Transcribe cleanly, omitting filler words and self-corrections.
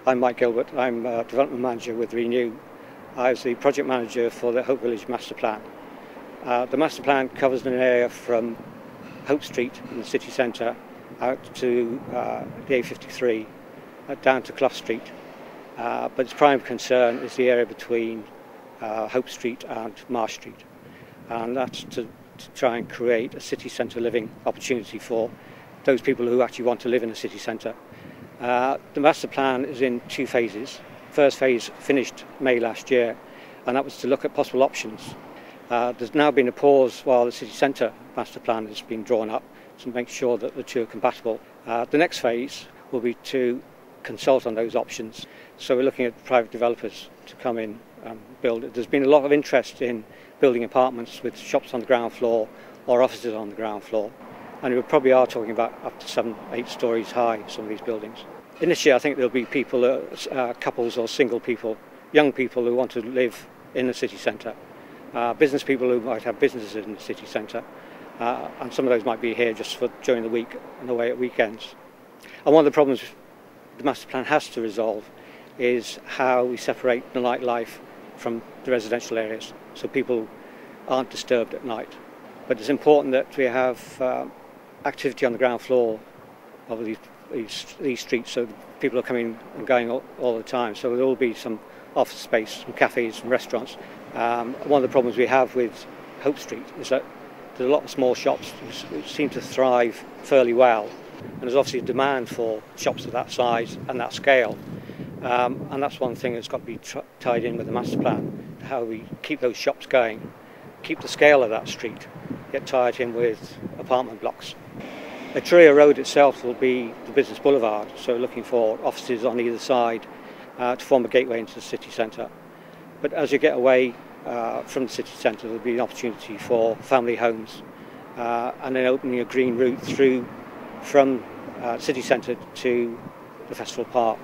I'm Mike Gilbert. I'm a development manager with Renew. I was the project manager for the Hope Village master plan. The master plan covers an area from Hope Street in the city centre out to the A53, down to Clough Street. But its prime concern is the area between Hope Street and Marsh Street. And that's to try and create a city centre living opportunity for those people who actually want to live in the city centre. The master plan is in two phases. First phase finished May last year, and that was to look at possible options. There's now been a pause while the city centre master plan has been drawn up to make sure that the two are compatible. The next phase will be to consult on those options. So we're looking at private developers to come in and build it. There's been a lot of interest in building apartments with shops on the ground floor or offices on the ground floor. And we probably are talking about up to 7-8 stories high, some of these buildings. Initially, I think there'll be people, couples or single people, young people who want to live in the city centre, business people who might have businesses in the city centre, and some of those might be here just for during the week and away at weekends. And one of the problems the master plan has to resolve is how we separate the nightlife from the residential areas, so people aren't disturbed at night. But it's important that we have activity on the ground floor of these streets, so people are coming and going all the time. So there will be some office space, some cafes, some restaurants. One of the problems we have with Hope Street is that there's a lot of small shops which seem to thrive fairly well, and there's obviously a demand for shops of that size and that scale. And that's one thing that's got to be tied in with the master plan, how we keep those shops going, keep the scale of that street, get tied in with apartment blocks. The Tree Road itself will be the business boulevard, so looking for offices on either side to form a gateway into the city centre. But as you get away from the city centre, there'll be an opportunity for family homes, and then opening a green route through from city centre to the Festival Park.